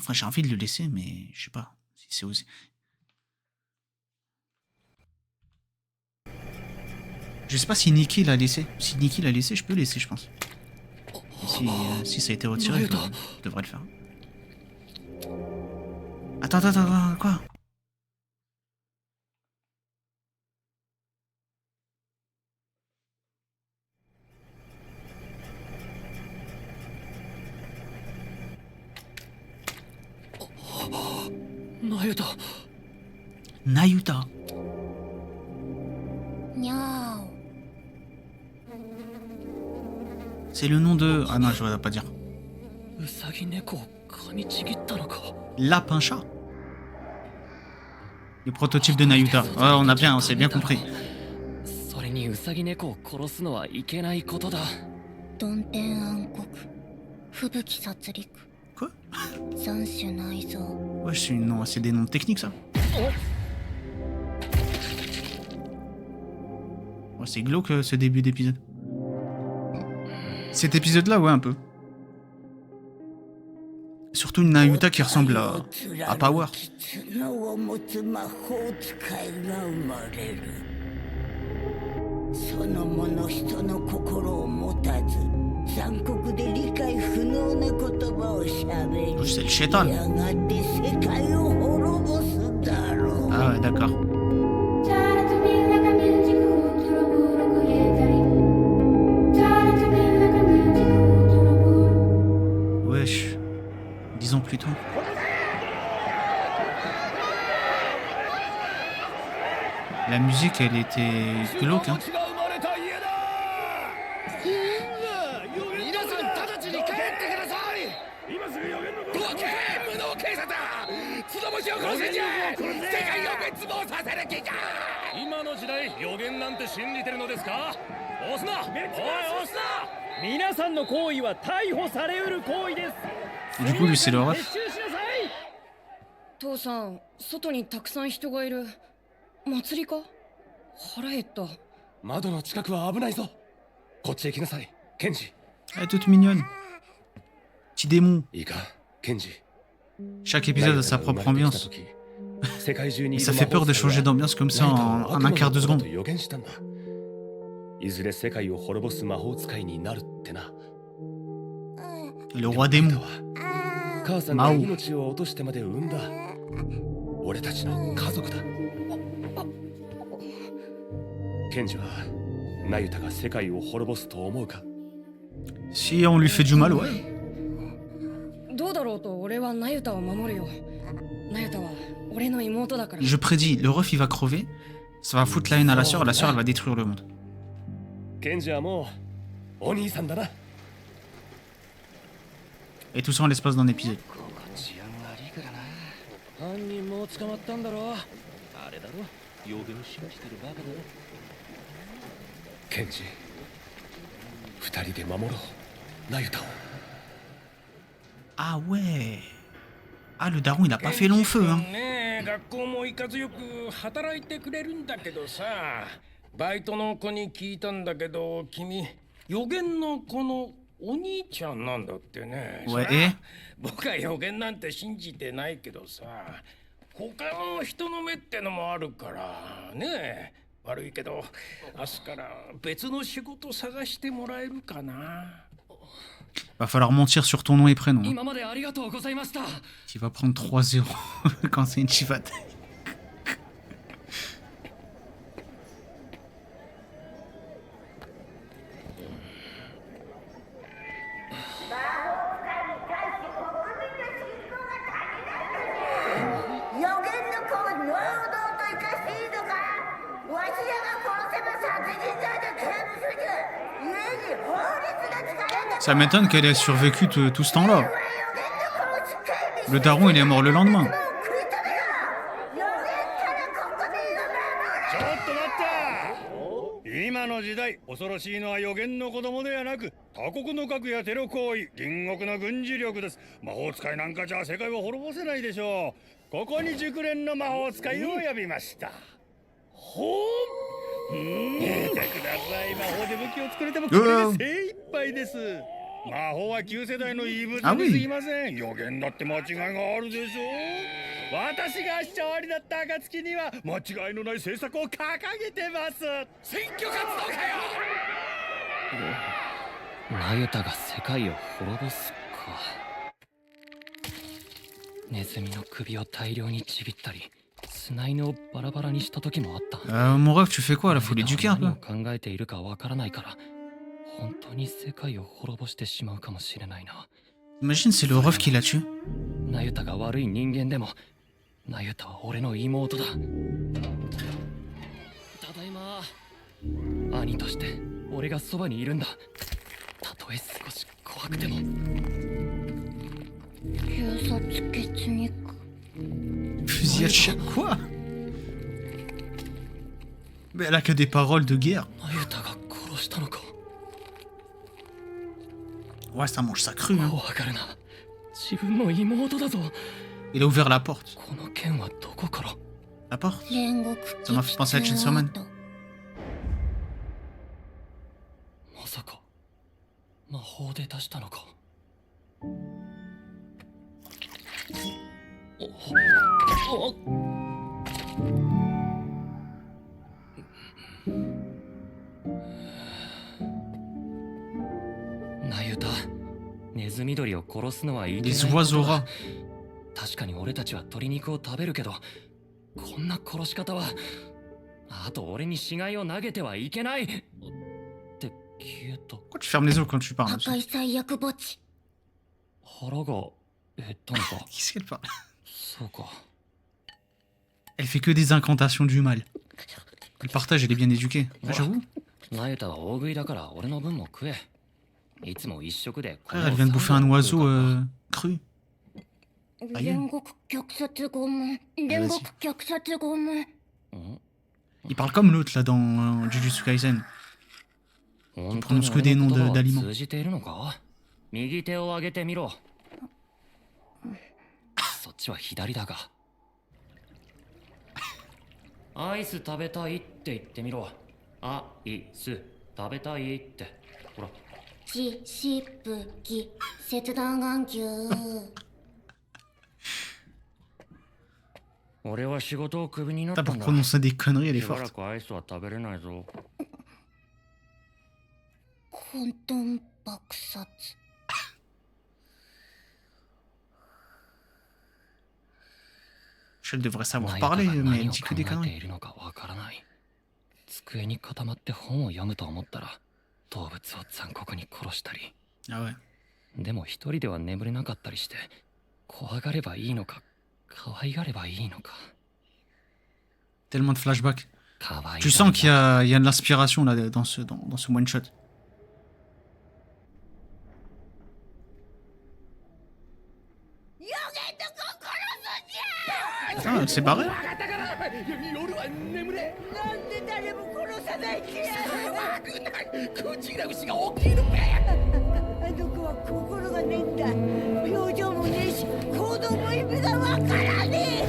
Enfin, j'ai envie de le laisser, mais je sais pas si c'est osé. Je sais pas si Nikki l'a laissé. Si Nikki l'a laissé, je peux laisser, je pense. Et si ça a été retiré, je devrais le faire. Attends, quoi? Nayuta. C'est le nom de... Ah non, je ne vais pas dire. Lapin chat. Le prototype de Nayuta. Oh, on s'est bien compris. Quoi? Ouais, c'est des noms techniques, ça. Ouais, c'est glauque, ce début d'épisode. Cet épisode-là, ouais, un peu. Surtout une Nayuta qui ressemble à Power. C'est le Shaitan. Ah ouais, d'accord. Wesh. Disons plutôt. La musique, elle était glauque, hein. Et du coup, lui, c'est le ref. 父さん、外にたくさん人がいる。祭りか？腹減った。窓の近くは危ないぞ。こっちへ来なさい、ケンジ。Elle est toute mignonne. Petit démon. いいか、ケンジ。 Chaque épisode a sa propre ambiance. Et ça fait peur de changer d'ambiance comme ça en un quart de seconde. Le roi démon. Mao. Si on lui fait du mal, ouais. Je prédis, le ref il va crever, ça va foutre la haine à la sœur elle va détruire le monde. Et tout ça en l'espace d'un épisode. Ah ouais. Ah, le daron il a pas fait long feu, hein. 学校も行かずよく働いてくれるんだけどさ、バイトの子に聞いたんだけど、君予言の子のお兄ちゃんなんだってね。僕は予言なんて信じてないけどさ、他の人の目ってのもあるからね。悪いけど明日から別の仕事探してもらえるかな。 Va falloir mentir sur ton nom et prénom. Hein. Tu vas prendre 3-0 quand c'est une chivate. Ça m'étonne qu'elle ait survécu tout ce temps-là. Le daron, il est mort le lendemain. 魔法は旧世代の言い分あにすぎません。予言だって間違いがあるでしょ。私が勝利だった暁には間違いのない政策を掲げてます。選挙活動かよ。ナユタが世界を滅ぼすか。ネズミの首を大量にちびったり、砂犬をバラバラにした時もあった。Mon ref, tu fais quoi là? Faut l'éduquer un 何を peu. 考えているかわからないから、本当に世界を滅ぼしてしまうかもしれないな。 Imagine, c'est le ref qui l'a tué. ナユタが悪い人間でも、ナユタは俺の妹だ。ただいま。兄として俺がそばにいるんだ。たとえ少し怖くても。警察血肉 Fusillade chaque quoi? Mais elle a que des paroles de guerre. ナユタが殺したのか。 Ouais, ça mange ça cru. Hein. 怖がるな。自分の妹だぞ。 Il a ouvert la porte. この剣はどこから。 La porte? 煉獄 Ça m'a fait penser à Chainsaw Man. まさか魔法で出したのか。おナユタ、ネズミ鳥を殺すのはいけない Les こと oiseaux だ。 rats. 確かに俺たちは鶏肉を食べるけど、こんな殺し方は。あと俺に死骸を投げてはいけないって消えた。 Pourquoi tu fermes les yeux quand tu 破 parles? 壊最悪墓地腹が減ったのか。 Qu'est-ce qu'elle parle? そうか。 Elle fait que des incantations du mal. Le partage, elle est bien éduquée. Ouais, j'avoue. ナユタは大食いだから俺の分も食え。いつも一食で。 Frère, elle vient de bouffer un oiseau cru. 煉獄虐殺拷問煉獄虐殺拷問 Il parle comme l'autre là dans Jujutsu Kaisen. 本 prononce que des noms 俺の言葉は d'aliments. 通じているのか。右手を上げてみろ。そっちは左だが。アイス食べたいって言ってみろ。アイス食べたいって。ほら。地湿気切断眼球俺は仕事をクビになっ Putain, た pour んだ。 prononcer des conneries, elle est しばら forte. くアイスは食べれないぞ。混沌爆殺 Elle devrait savoir ナユタが parler, mais elle 何を dit 考 que des えて conneries. いるのかわからない。机に固まって本を読むと思ったら、動物を残酷に殺したり。 Ah ouais. でも一人では眠れなかったりして、怖がればいいのか、可愛がればいいのか。 Tellement de flashbacks. 可愛い Tu sens qu'il y a de l'inspiration là dans ce one shot. Ah, elle s'est barrée. 夜は眠れ。なんで誰も殺さない気や危ない。クジラ牛が起きるべ。あの子は心がねえんだ表情もねえし行動も意味がわからねえ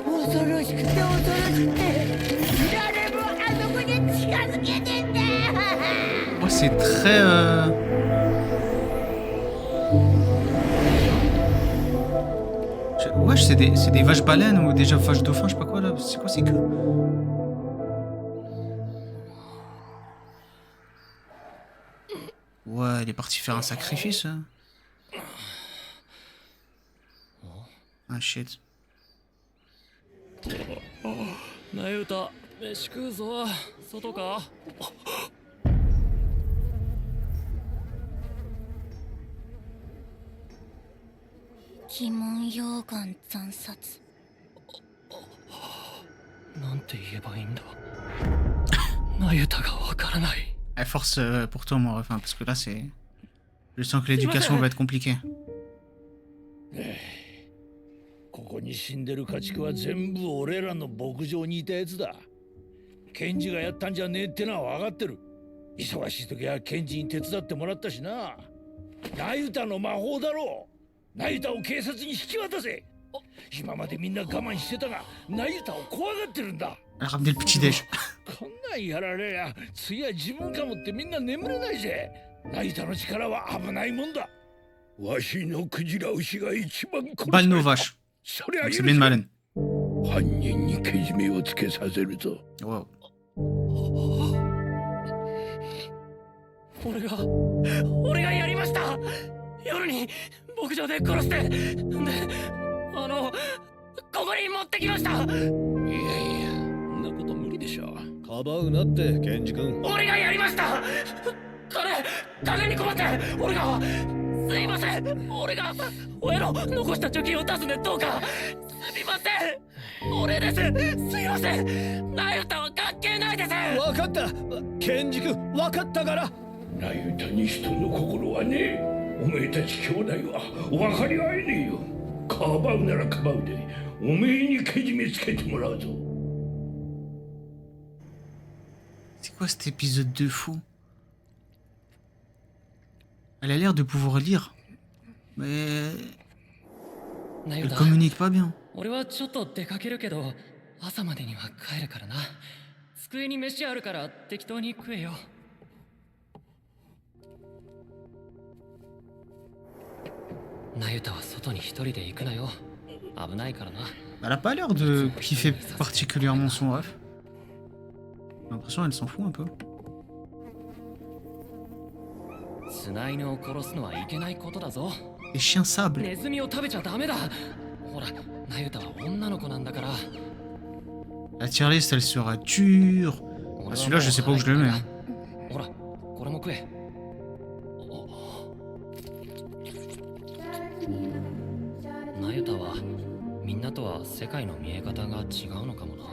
恐ろしくて恐ろしくて誰もあの子に近づけねえんだ Ouais, c'est très. Ouais, c'est des vaches baleines ou déjà vaches dauphins, je sais pas quoi là. C'est quoi ces queues? Ouais, elle est partie faire un sacrifice. Hein. Ah shit. ナユタ、飯食うぞ。外か。鬼門溶岩惨殺なんて言えばいいんだ。ナユタがわからない。 Elle force pour toi, moi, enfin, parce que là, c'est. Je sens que l'éducation va être compliquée. ここに死んでる家畜は全部俺らの牧場にいたやつだ。ケンジがやったんじゃねえってのは分かってる。忙しい時はケンジに手伝ってもらったしな。ナユタの魔法だろう。ナユタを警察に引き渡せ。今までみんな我慢してたが、ナユタを怖がってるんだ。 Elle a ramené le petit-déj. こんなんやられや、次は自分かもってみんな眠れないぜ。ナユタの力は危ないもんだ。わしのクジラ牛が一番殺 Balle nos vaches. そりゃ Donc 許 c'est bien せ malin. 犯人にけじめをつけさせるぞ。 Wow. 俺がやりました。夜に牧場で殺して、で、ここに持ってきました。いやいや、そんなこと無理でしょ。かばうなってケンジ君。俺がやりました。金に困って俺が、すいません。俺が親の残した貯金を出すんでどうか。すみません。俺です。すいません。ナユタは関係ないです。わかった。ケンジ君、わかったから。ナユタに人の心はねえ。おめえたち兄弟は分かり合えねえよ。かばうならかばうで、おめえにけじめつけてもらうぞ。 C'est quoi cet épisode de fou? Elle a l'air de pouvoir lire. Mais... ナユ elle タ、 communique pas bien. 俺はちょっと出かけるけど、朝までには帰るからな。机に飯あるから適当に食えよ。ナユタは外に一人で行くなよ。危ないからな。 Elle a pas l'air de kiffer particulièrement son ref. J'ai l'impression qu'elle s'en fout un peu. 砂犬を殺すのはいけないことだぞ。 Les chiens sables. ネズミを食べちゃダメだ。ほら、ナユタは女の子なんだから。 La tier list, elle sera dure. Ah, celui-là, je sais pas où je le mets. Hein. ほら、これも食え。ナユタはみんなとは世界の見え方が違うのかもな。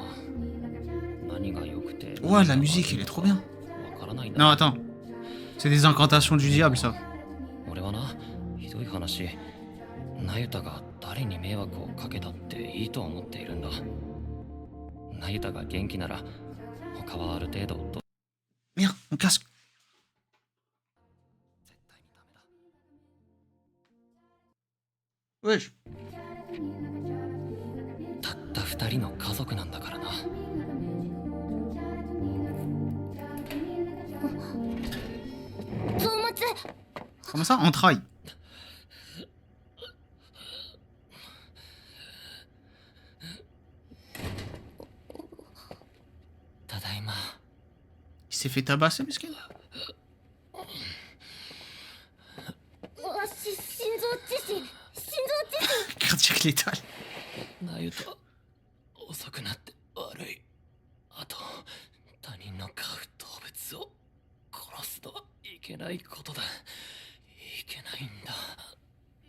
何が良くて。 Ouais, la musique, elle est trop bien. わからないんだ。 Non, attends. C'est des incantations du diable, ça. 俺はな、ひどい話。ナユタが誰に迷惑をかけたっていいと思っているんだ。ナユタが元気なら他はある程度と。 Merde, mon casque. 絶対にダメだ。 Wesh. たった二人の家族なんだからな。Comment ça? Entrailles. ただいま。 Il s'est fait tabasser, mesquin. 心臓窒息 Cardiaque létal. ナユタ、遅くなって悪い。あと、他人の飼う動物を殺すのはいけないことだ。いけないんだ。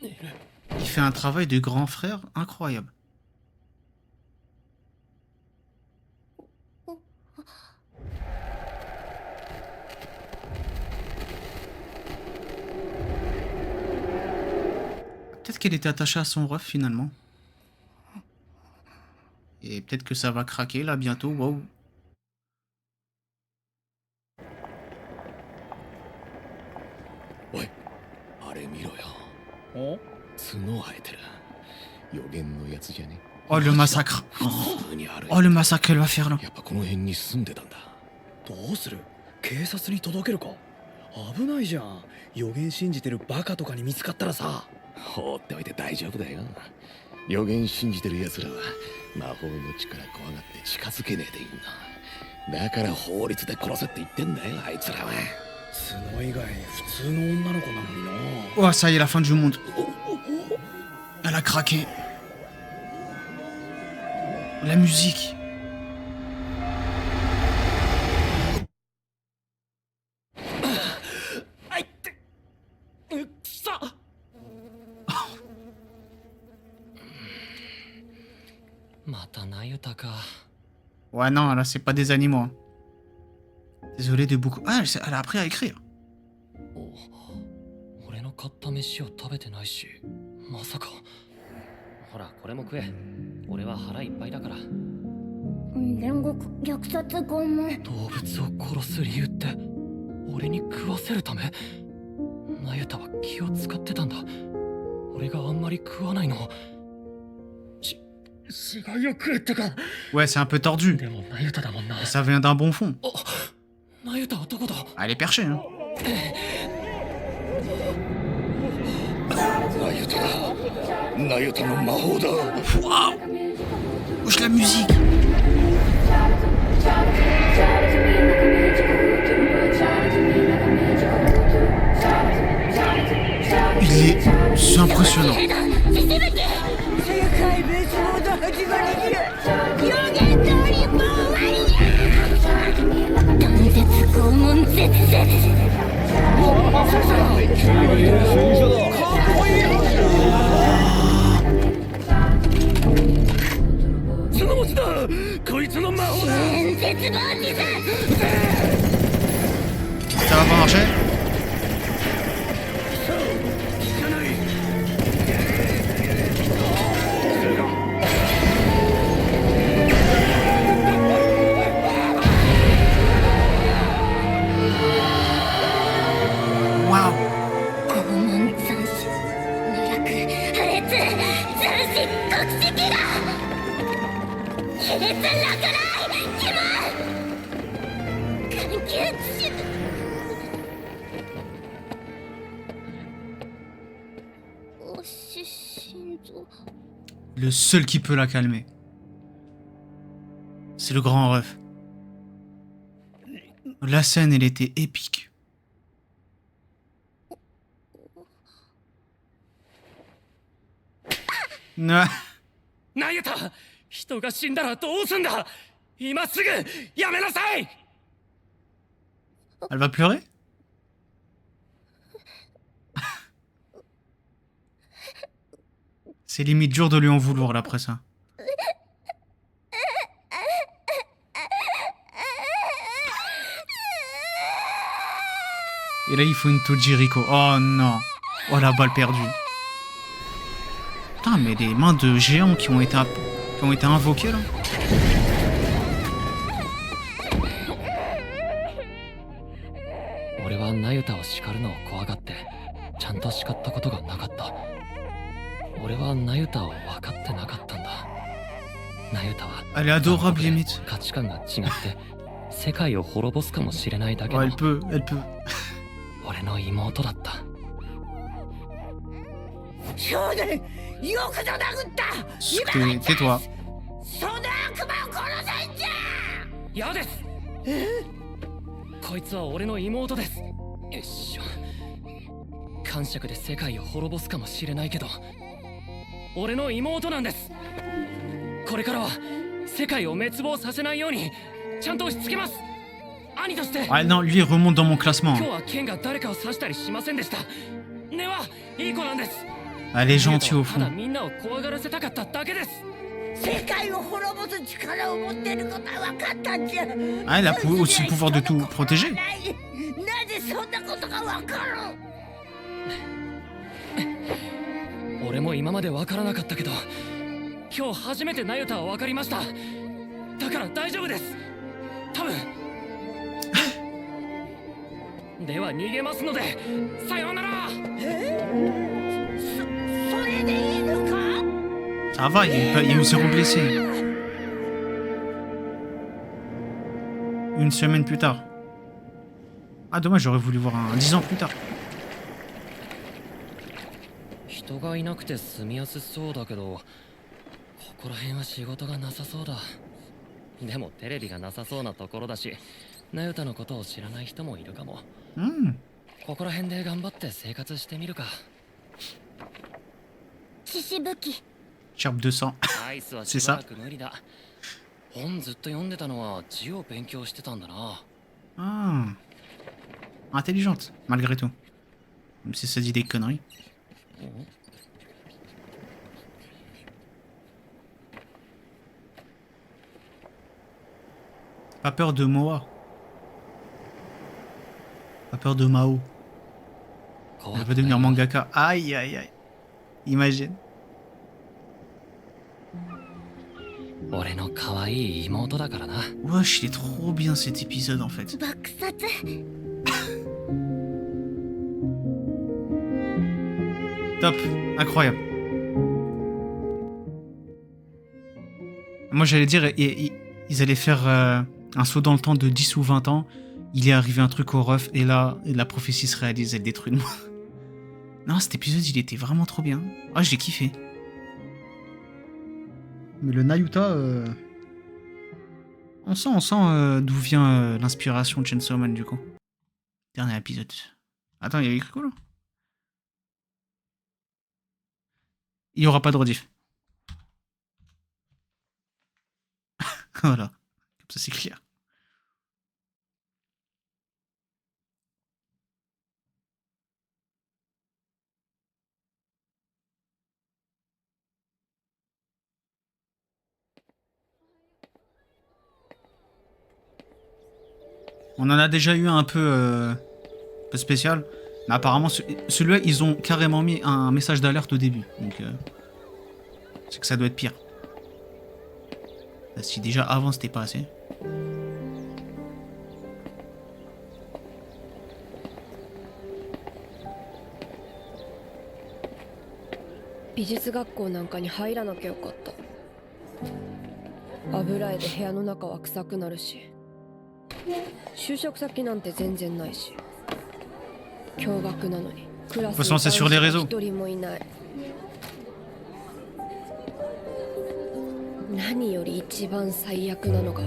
ネル。 Il fait un travail de grand frère incroyable. Peut-être qu'elle était attachée à son ref finalement. Et peut-être que ça va craquer là bientôt. Waouh. おい、あれ見ろよ。お、角生えてる。予言のやつじゃね。 Oh le massacre. 普通にある。 Oh le massacre qu'elle va faire là. やっぱこの辺に住んでたんだ。どうする？警察に届けるか？危ないじゃん。予言信じてるバカとかに見つかったらさ。放っておいて大丈夫だよ。予言信じてる奴らは魔法の力怖がって近づけねえでいいんだ。だから法律で殺せって言ってんだよ、あいつらは。角以外普通の女の子なのにな。 Oh ça y est, la fin du monde. Elle a craqué. La musique. Ouais, non, là, c'est pas des animaux. Hein. Désolé de beaucoup. Ah, elle a appris à écrire. 俺の買った飯を食べてないし、まさか。ほら、これも食え。俺は腹いっぱいだから。煉獄虐殺拷問。動物を殺す理由って俺に食わせるため？ナユタは気を使ってたんだ。俺があんまり食わないの。死骸を食えってか。 Ouais, c'est un peu tordu. でもナユタだもんな。 Et ça vient d'un bon fond. ナユタはどこだ？ Elle est perchée, hein. ナユタだ。ナユタの魔法だ。 Waouh. Wesh, la musique. C'est impressionnant. 世界滅亡の始まりには予言通りもう終わりや。断絶拷問絶絶。その文字だ。こいつの魔法だ。絶望自殺。 Ça va pas marcher? Waouh. 拷問斬首無力破裂斬死国籍だ。卑劣落雷欺瞞眼球中。おし心臓。 Le seul qui peut la calmer. C'est le grand ref. La scène, elle était épique. Ah, ナユタ、人が死んだらどうすんだ。今すぐやめなさい。 elle va pleurer? C'est limite dur de lui en vouloir là après ça. Et là il faut une Tojiriko. Oh non. Oh la balle perdue. Putain mais les mains de géants qui ont été invoquées là. Elle est adorable limite. 価値観が違って世界を滅ぼすかもしれないだけ Oh, の elle peut, elle peut. 俺の妹だった。少年よくぞ殴った。 Tais-toi. その悪魔を殺せんじゃ。嫌です。こいつは俺の妹です。よいしょ。感触で世界を滅ぼすかもしれないけど、俺の妹なんです。これからは世界を滅亡させないようにちゃんとしつけます。兄として。 Ah non, lui il remonte dans mon classement. 今日はケンが誰かを刺したりしませんでした。根はいい子なんです。 Elle est gentille au ただ fond. みんなを怖がらせたかっただけです。世界を滅ぼす力を持っていることは分かったんじゃ。 Ah, elle a aussi le pouvoir de tout protéger. なぜそんなことが分かる。俺も今まで分からなかったけど、今日初めてナユタは分かりました。だから大丈夫です。多分。では逃げますので、さようなら。それでいいのか。 Ça va, il y a eu 0 blessé. Une semaine plus tard. Ah dommage, j'aurais voulu voir un 10 ans plus tard. 人がいなくて住みやすそうだけど、ここら辺は仕事がなさそうだ。でもテレビがなさそうなところだし、ナユタのことを知らない人もいるかも。ここら辺で頑張って生活してみるか。血しぶき。 Sharp 200. アイスはしばらく無理だ。本ずっと読んでたのは字を勉強してたんだな。Ah. Intelligente, malgré tout. Même si ça dit des conneries. Pas peur de Moa. Pas peur de Mao. Elle va devenir mangaka. Aïe aïe aïe. Imagine. Wesh, il est trop bien cet épisode en fait. 爆殺。 Top, incroyable. Moi j'allais dire, ils allaient faire un saut dans le temps de 10 ou 20 ans. Il est arrivé un truc au ref et là, la prophétie se réalise, elle détruit le monde. Non, cet épisode, il était vraiment trop bien. Ah, j'ai kiffé. Mais le Nayuta, on sent d'où vient l'inspiration de Chainsaw Man, du coup. Dernier épisode. Attends, il y a écrit quoi, là? Il n'y aura pas de rediff. Voilà. Comme ça, c'est clair. On en a déjà eu un peu spécial. Mais apparemment, celui-là, ils ont carrément mis un message d'alerte au début. Donc, c'est que ça doit être pire. Si déjà avant, c'était pas assez. 美術学校なんかに入らなきゃよかった。油絵で部屋の中は臭くなるし、就職先なんて全然ないし、共学なのにクラスに男子が一人もいない。何より一番最悪なのが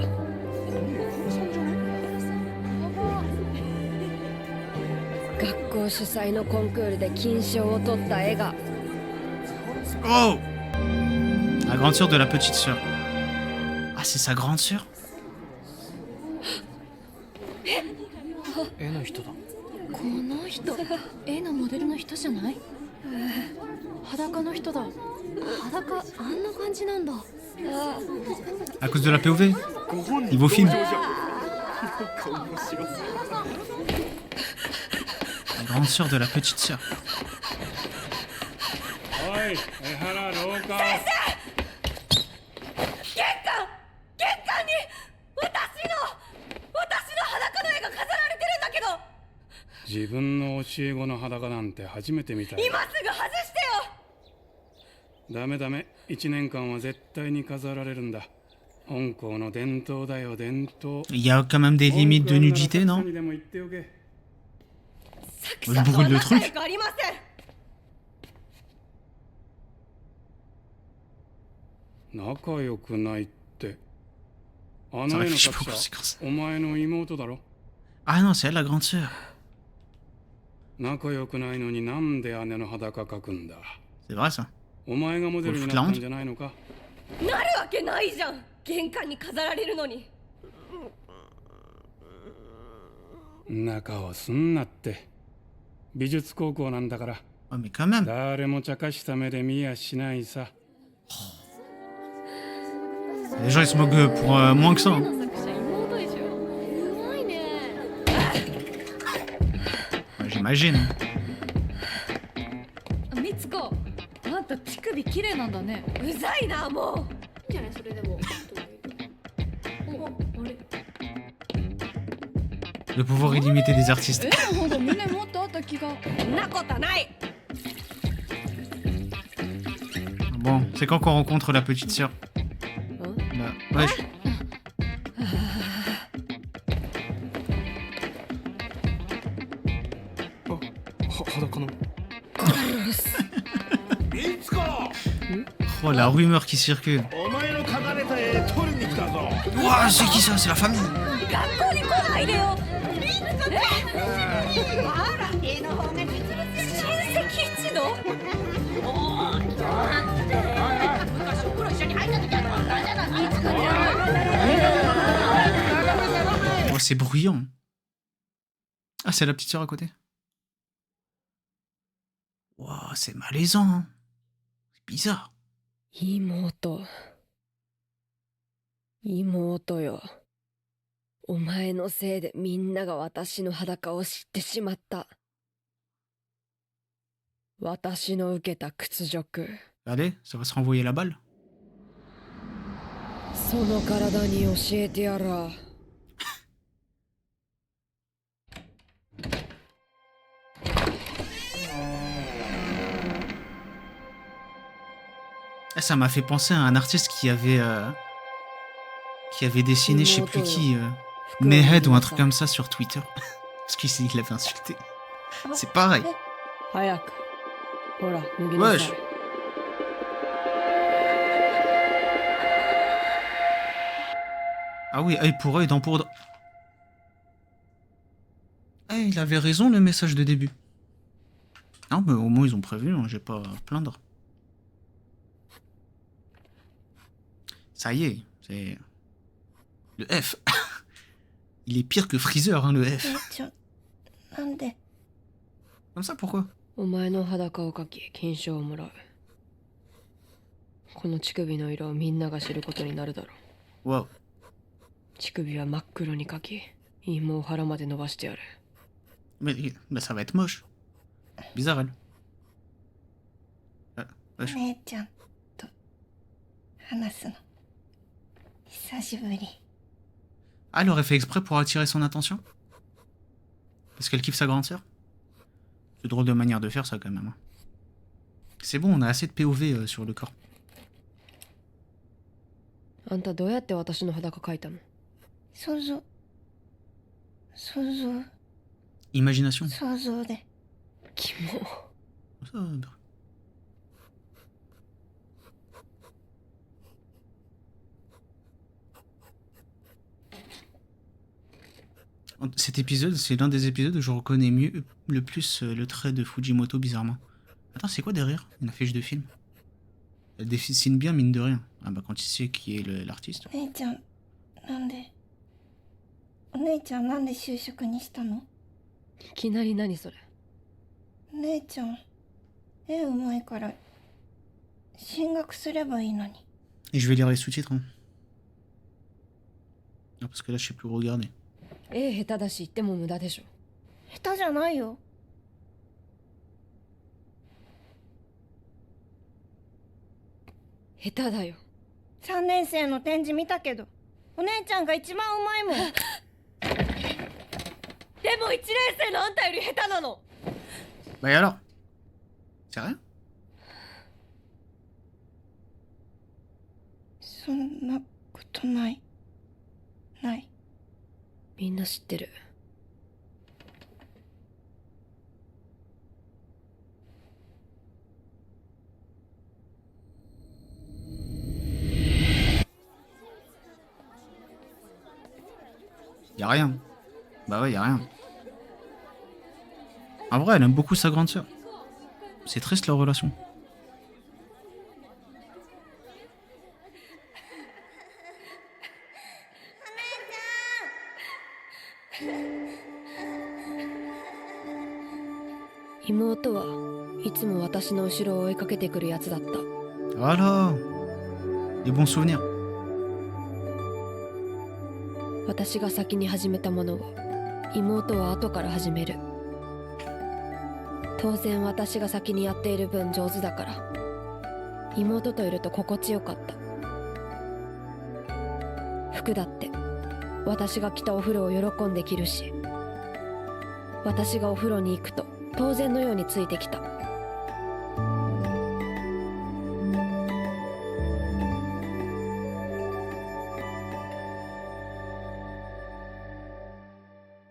学校主催のコンクールで金賞を取った絵が。Oh! La grande sœur de la petite sœur. Ah, c'est sa grande sœur? 絵の人だ。この人、絵のモデルの人じゃない？裸の人だ。裸、あんな感じなんだ。À cause de la POV? Niveau film. La grande sœur de la petite sœur. おい、江原廊下。玄関に私の裸の絵が飾られてるんだけど。自分の教え子の裸なんて初めて見たよ。今すぐ外してよ。ダメダメ、1年間は絶対に飾られるんだ。本校の伝統だよ、伝統。Il y a quand même des limites de nudité, non? にでも言っておけ。Je brûle le truc. ありません。仲良くないって。あの Ça 絵の réfléchit 作 beaucoup, 者 c'est comme ça. お前の妹だろ。 Ah non, c'est elle la grande sœur. 仲良くないのになんで姉の裸描くんだ。 C'est vrai ça. お前がモデルになったんじゃないのか。なるわけないじゃん。玄関に飾られるのに。仲をすんなって。美術高校なんだから。 Oh, mais quand même. 誰も茶化した目で見やしないさ。 Les gens ils se moquent pour moins que ça. Hein. すごいね。 Ouais, j'imagine. みつこ、あんた乳首綺麗なんだね。うざいなもう。いいんじゃないそれでも。あれ。 Le pouvoir illimité des artistes. 絵の方が胸もっとあった気が。そんなことない。 Bon, c'est quand qu'on rencontre la petite sœur? Bah, ouais. 裸の。Oh, la rumeur qui circule. お前の描かれた絵取りに来たぞ。 Ouah, c'est qui ça? C'est la famille. 学校に来ないでよ。あら、絵の方が実物親戚一同。昔お風呂一緒に入った時はこんなじゃない。 Oh, c'est bruyant. Ah, c'est la petite sœur à côté. Wow, c'est malaisant. Hein. C'est bizarre. 妹よ。お前のせいでみんなが私の裸を知ってしまった。私の受けた屈辱。 Allez, ça va se renvoyer la balle. その体に教えてやら。 Ça m'a fait penser à un artiste qui avait dessiné, je sais plus qui, Mehead ou un truc comme ça sur Twitter. Parce qu'il l'avait insulté. C'est pareil. 早くほら、脱ぎなさい。 Wesh. Ah oui, œil pour œil, dent pour dent. Ah, il avait raison, le message de début. Non, mais au moins ils ont prévu, hein, j'ai pas à plaindre. Ça y est, c'est... Le F. Il est pire que Freezer, hein, le F. ちょなんで Comme ça, pourquoi? お前の裸を描き、金賞をもらう。この乳首の色をみんなが知ることになるだろう。 Wow. 乳首は真っ黒に描き、陰毛を腹まで伸ばしてやる。 Mais ça va être moche. Bizarre, elle. Wesh. お姉ちゃんと話すの久しぶり Ah, elle aurait fait exprès pour attirer son attention? Parce qu'elle kiffe sa grande sœur? C'est drôle de manière de faire ça quand même. Hein. C'est bon, on a assez de POV sur le corps. あんたどうやって私の裸描いたの？想像 Imagination. 想像でキモ。 Ça, Cet épisode, c'est l'un des épisodes où je reconnais le plus le trait de Fujimoto, bizarrement. Attends, c'est quoi derrière? Une affiche de film. Elle dessine bien, mine de rien. Ah bah quand il sait qui est l'artiste. お姉ちゃんなんでお姉ちゃんなんで就職にしたのいきなり何それ？お姉ちゃん絵うまいから進学すればいいのに Et je vais lire les sous-titres. Hein. Ah, parce que là, je sais plus où regarder. 絵下手だし言っても無駄でしょ。下手じゃないよ下手だよ。3年生の展示見たけどお姉ちゃんが一番うまいもんでも1年生のあんたより下手なの。 Bah et alors? C'est rien? そんなことないみんな知ってる。Y a rien. Bah ouais, y a rien. En vrai, elle aime beaucoup sa grande sœur. C'est triste leur relation. «妹はいつも私の後ろを追いかけてくるやつだった。 Voilà. Les bons souvenirs. 私が先に始めたものは妹は後から始める。当然私が先にやっている分上手だから妹といると心地よかった。服だって私が着たお風呂を喜んで着るし、私がお風呂に行くと当然のようについてきた。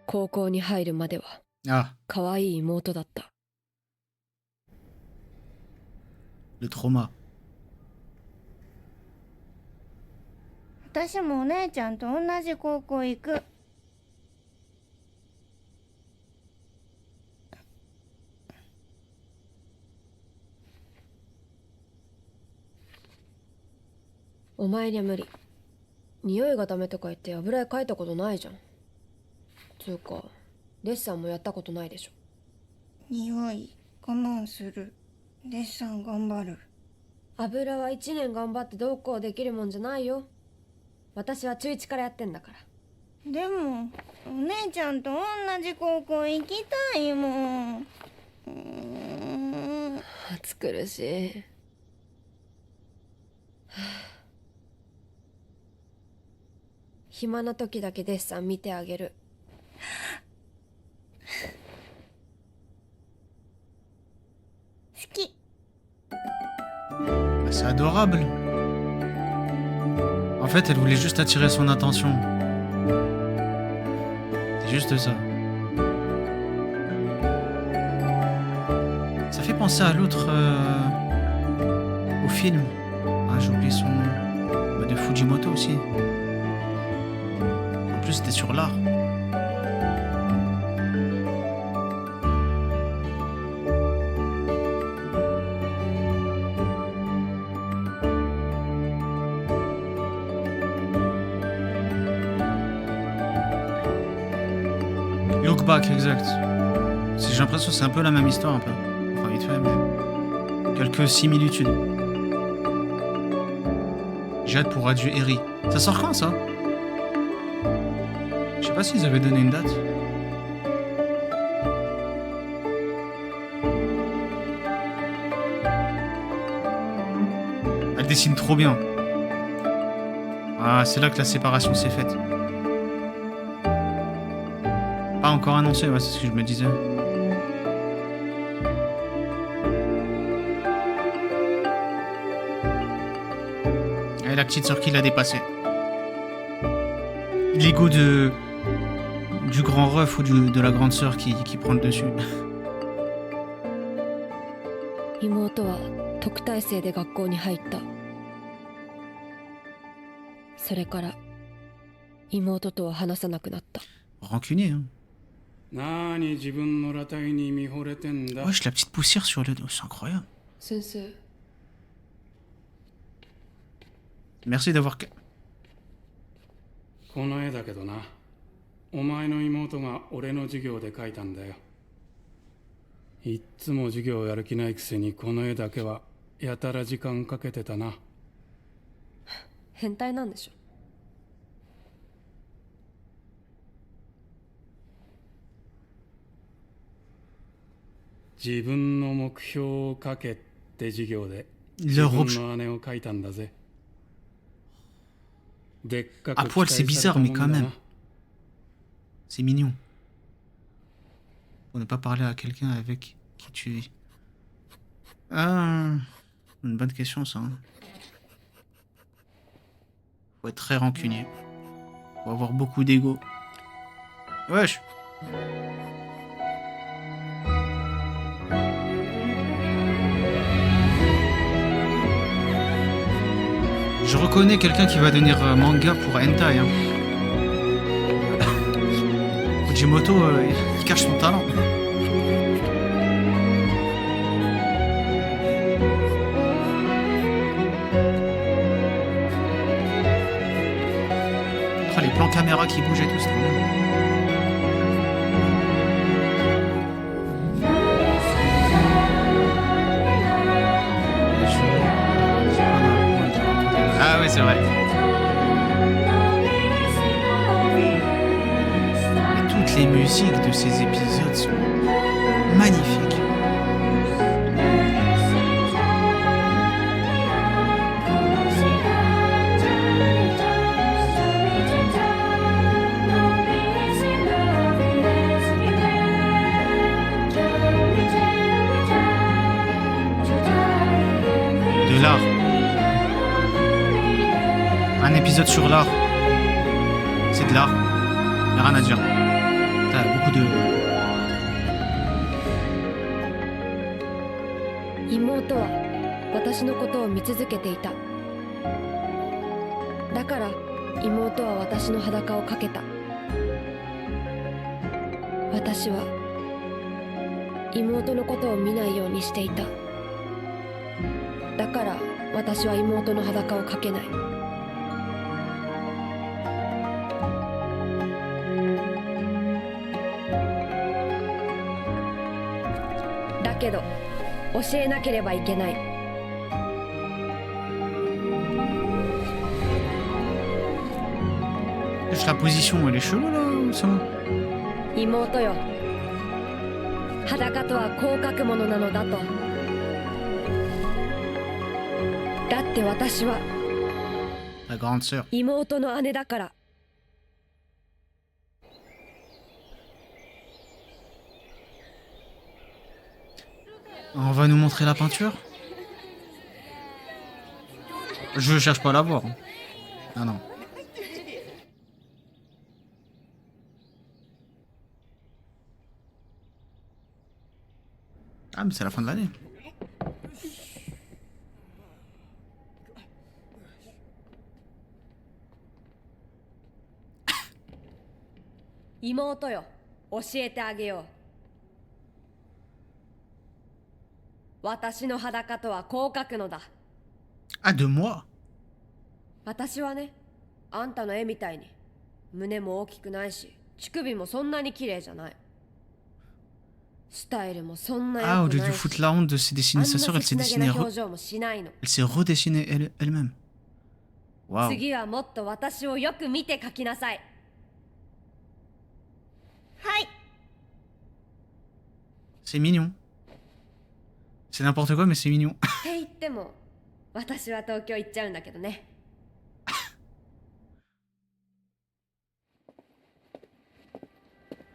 高校に入るまでは Ah, 可愛い妹だった。 le trauma. 私もお姉ちゃんと同じ高校行くお前には無理。匂いがダメとか言って油絵描いたことないじゃん。つうかデッサンもやったことないでしょ。匂い我慢するデッサン頑張る油は1年頑張ってどうこうできるもんじゃないよ。私は中1からやってんだから。でもお姉ちゃんと同じ高校行きたいもん暑苦しい。暇な時だけデッサン見てあげる。好き Bah, c'est adorable. En fait, elle voulait juste attirer son attention. C'est juste ça. Ça fait penser à l'autre... au film. Ah, j'ai oublié son nom. Bah, de Fujimoto aussi. En plus, c'était sur l'art. Look Back, exact. J'ai l'impression que c'est un peu la même histoire, un peu. Enfin, vite fait, mais... quelques similitudes. J'ai hâte pour Adieu Eri. Ça sort quand, ça? Je sais pas s'ils avaient donné une date. Elle dessine trop bien. Ah, c'est là que la séparation s'est faite. Pas encore annoncé, ouais, c'est ce que je me disais. Et la petite sœur qui l'a dépassé. L'ego du grand ref ou de la grande sœur qui prend le dessus. 妹は特待生で学校に入った。それから妹とは話さなくなった。Rancunier, hein. 何自分の裸体に見惚れてんだ。 Wesh, la petite poussière sur le dos, c'est incroyable. 先生。 Merci d'avoir... この絵だけどな、お前の妹が俺の授業で描いたんだよ。いっつも授業やる気ないくせにこの絵だけはやたら時間かけてたな。変態なんでしょ。自分の目標を書けって授業で Le 自 robe... 分の姉を描いたんだぜ。でっか À く poil, 期 c'est 待さ bizarre, れた mais もん quand だ même. な。 C'est mignon. Faut ne pas parler à quelqu'un avec qui tu vis. Ah, une bonne question, ça. Hein. Faut être très rancunier. Faut avoir beaucoup d'ego. Wesh. Je reconnais quelqu'un qui va devenir manga pour hentai. Hein. Fujimoto, il cache son talent. Oh, les plans caméra qui bougent et tout, c'est trop bien. Ah oui, c'est vrai. Et toutes les musiques de ces épisodes sont magnifiques. De l'art. Un épisode sur l'art. C'est de l'art. Y'a rien à dire. T'as beaucoup de... 妹は私のことを見続けていた。だから妹は私の裸をかけた。私は妹のことを見ないようにしていた。だから私は妹の裸をかけない。だけど教えなければいけない。La position, elle est chelou là, ou ça va? 妹よ、裸とはこう書くものなのだと。だって私は La grande sœur. 妹の姉だから。On va nous montrer la peinture? Je cherche pas à la voir. Ah non. Ah mais c'est la fin de l'année. 妹よ、教えてあげよう。私の裸とはこう書くのだ。 Ah, de moi? 私はね、あんたの絵みたいに胸も大きくないし、乳首もそんなに綺麗じゃない。スタイルもそんな Ah, 良 au く lieu な de いし、 foutre la honte de se あ dessiner ん sa な sœur, 切 elle な s'est げな dessinée, 表情もしないの。 elle s'est redessinée elle-même. Waouh. 次はもっと私をよく見て描きなさい。はい。 C'est mignon. C'est n'importe quoi, mais c'est mignon. って言っても、私は東京行っちゃうんだけどね。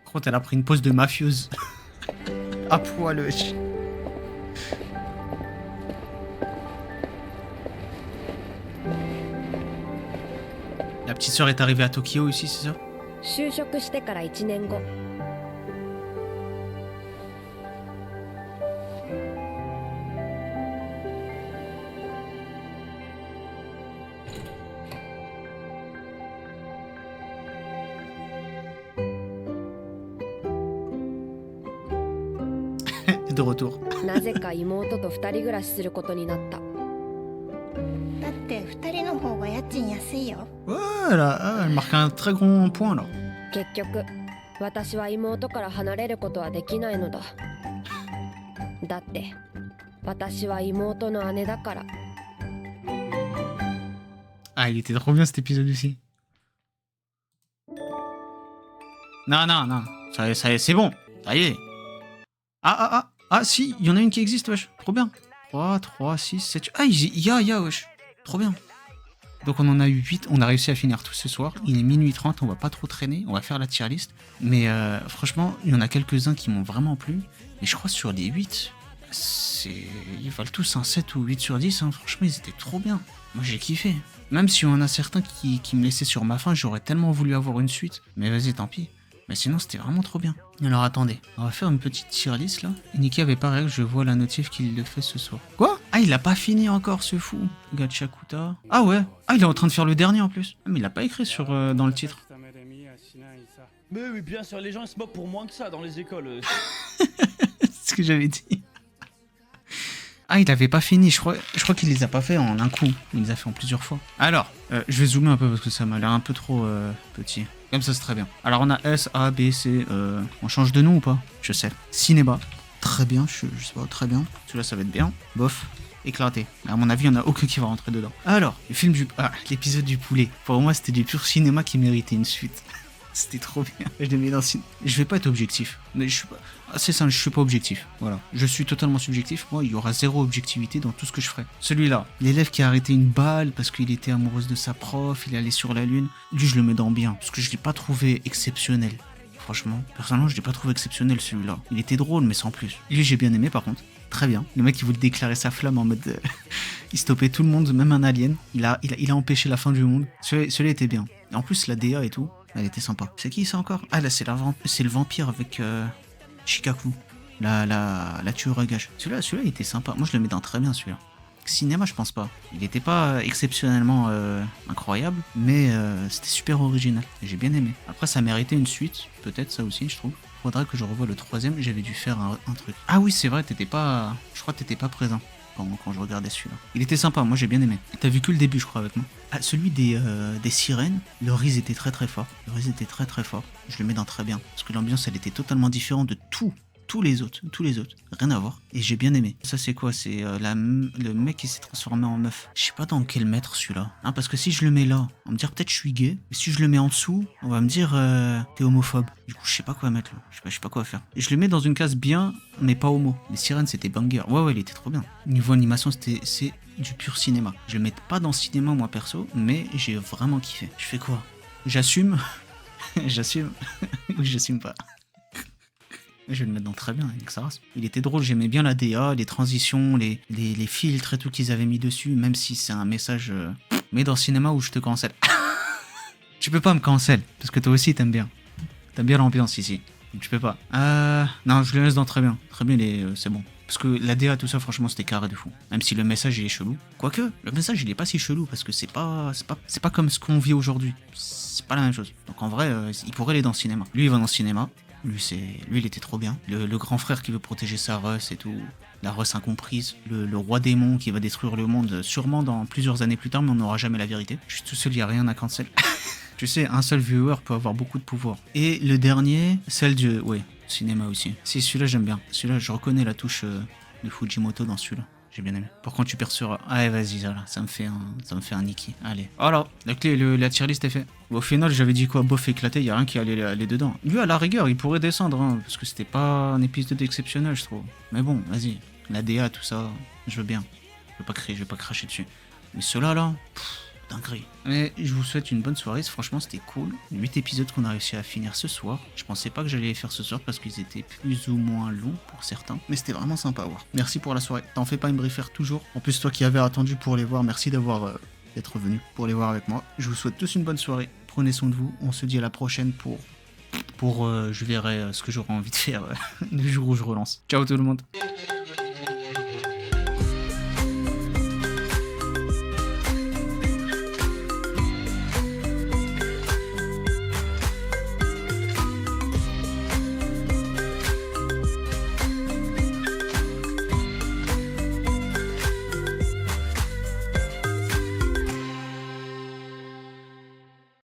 Par contre, elle a pris une pose de mafieuse. À poil, wesh. La petite sœur est arrivée à Tokyo ici, c'est ça? 就職してから1年後、De retour. なぜか妹と2人暮らしすることになった。だって二人の方が家賃安いよ。 Voilà, elle marque un très grand point là. 結局、私は妹から離れることはできないのだ。だって、私は妹の姉だから。 Ah, il était trop bien cet épisode aussi. Non, non, non. C'est bon. Ça y est. Ah, si, il y en a une qui existe, wesh. Trop bien. 3, 3, 6, 7. Ah, il y a, wesh. Trop bien. Donc on en a eu 8. On a réussi à finir tout ce soir. Il est minuit 30. On va pas trop traîner. On va faire la tier list. Mais franchement, il y en a quelques-uns qui m'ont vraiment plu. Mais je crois sur les 8, ils valent tous un 7 ou 8 sur 10. Hein. Franchement, ils étaient trop bien. Moi, j'ai kiffé. Même si on en a certains qui me laissaient sur ma faim, j'aurais tellement voulu avoir une suite. Mais vas-y, tant pis. Mais sinon, c'était vraiment trop bien. Alors attendez, on va faire une petite tier list là. Nikki avait pareil, je vois la notif qu'il le fait ce soir. Quoi? Ah, il a pas fini encore ce fou. Gachakuta. Ah ouais. Ah, il est en train de faire le dernier en plus. Ah, mais il a pas écrit sur dans le titre. Mais oui, bien sûr, les gens ils se moquent pour moins que ça dans les écoles. C'est ce que j'avais dit. Ah, il avait pas fini, je crois qu'il les a pas fait en un coup. Il les a fait en plusieurs fois. Alors, je vais zoomer un peu parce que ça m'a l'air un peu trop petit. Comme ça, c'est très bien. Alors, on a S, A, B, C. On change de nom ou pas? Je sais. Cinéma. Très bien, je sais pas, très bien. Celui-là, ça va être bien. Bof. Éclaté. Mais à mon avis, il n'y en a aucun qui va rentrer dedans. Alors, le film du... Ah, l'épisode du poulet. Pour moi, c'était du pur cinéma qui méritait une suite. C'était trop bien. Je l'ai mis dans le... Je vais pas être objectif. Mais je suis pas... C'est ça, je suis pas objectif. Voilà. Je suis totalement subjectif. Moi, il y aura zéro objectivité dans tout ce que je ferai. Celui-là, l'élève qui a arrêté une balle parce qu'il était amoureuse de sa prof, il est allé sur la lune. Lui, je le mets dans bien. Parce que je l'ai pas trouvé exceptionnel. Franchement, personnellement, je l'ai pas trouvé exceptionnel celui-là. Il était drôle, mais sans plus. Lui, j'ai bien aimé par contre. Très bien. Le mec, il voulait déclarer sa flamme en mode... il stoppait tout le monde, même un alien. Il a empêché la fin du monde. Celui-là était bien. Et en plus, la DA et tout, elle était sympa. C'est qui ça encore? Ah là, c'est le vampire avec Shikaku. La tueuse à gages. Celui-là, il était sympa. Moi, je le mets dans très bien celui-là. Cinéma, je pense pas. Il était pas exceptionnellement incroyable, mais c'était super original. J'ai bien aimé. Après, ça méritait une suite. Peut-être ça aussi, je trouve. Faudrait que je revoie le troisième. J'avais dû faire un truc. Ah oui, c'est vrai, t'étais pas... Je crois que t'étais pas présent quand je regardais celui-là. Il était sympa, moi j'ai bien aimé. T'as vu que le début, je crois, avec moi. Ah, celui des sirènes, le riz était très très fort. Le riz était très très fort. Je le mets dans très bien. Parce que l'ambiance, elle était totalement différente de tous les autres, rien à voir. Et j'ai bien aimé. Ça c'est quoi? C'est le mec qui s'est transformé en meuf. Je sais pas dans quel mettre celui-là. Hein, parce que si je le mets là, on va me dire peut-être je suis gay. Mais si je le mets en dessous, on va me dire t'es homophobe. Du coup je sais pas quoi mettre là. Je sais pas quoi faire. Et je le mets dans une case bien, mais pas homo. Les sirènes c'était banger. Ouais, il était trop bien. Niveau animation c'est du pur cinéma. Je le mets pas dans le cinéma moi perso, mais j'ai vraiment kiffé. Je fais quoi? J'assume. J'assume. Ou j'assume pas. Je vais le mettre dans très bien avec sa race. Il était drôle, j'aimais bien la DA, les transitions, les filtres et tout qu'ils avaient mis dessus, même si c'est un message... Mais dans le cinéma où je te cancelle. Tu peux pas me cancel, parce que toi aussi t'aimes bien. T'aimes bien l'ambiance ici. Tu peux pas. Non, je le laisse dans très bien. Très bien, c'est bon. Parce que la DA, tout ça, franchement, c'était carré de fou. Même si le message, il est chelou. Quoique, le message, il est pas si chelou, parce que c'est pas comme ce qu'on vit aujourd'hui. C'est pas la même chose. Donc en vrai, il pourrait aller dans le cinéma. Lui, il va dans le cinéma. Lui, il était trop bien. Le grand frère qui veut protéger sa Russ et tout. La Russ incomprise. Le roi démon qui va détruire le monde, sûrement dans plusieurs années plus tard, mais on n'aura jamais la vérité. Je suis tout seul, il n'y a rien à cancel. Tu sais, un seul viewer peut avoir beaucoup de pouvoir. Et le dernier, celle du... Ouais, cinéma aussi. Si, celui-là, j'aime bien. Celui-là, je reconnais la touche de Fujimoto dans celui-là. J'ai bien aimé. Par contre, tu perçois... Allez, vas-y, ça me fait un Nikki. Allez. Voilà, la tier list est faite. Au final, j'avais dit quoi, bof éclaté, y a rien qui allait aller dedans. Lui, à la rigueur, il pourrait descendre, hein, parce que c'était pas un épisode exceptionnel, je trouve. Mais bon, vas-y. La DA, tout ça, je veux bien. Je vais pas cracher dessus. Mais ceux-là, là... dinguerie. Mais je vous souhaite une bonne soirée, franchement c'était cool. 8 épisodes qu'on a réussi à finir ce soir. Je pensais pas que j'allais les faire ce soir parce qu'ils étaient plus ou moins longs pour certains. Mais c'était vraiment sympa à voir. Merci pour la soirée. T'en fais pas, il me briefer toujours. En plus toi qui avais attendu pour les voir, merci d'être venu pour les voir avec moi. Je vous souhaite tous une bonne soirée. Prenez soin de vous. On se dit à la prochaine pour je verrai ce que j'aurai envie de faire le jour où je relance. Ciao tout le monde.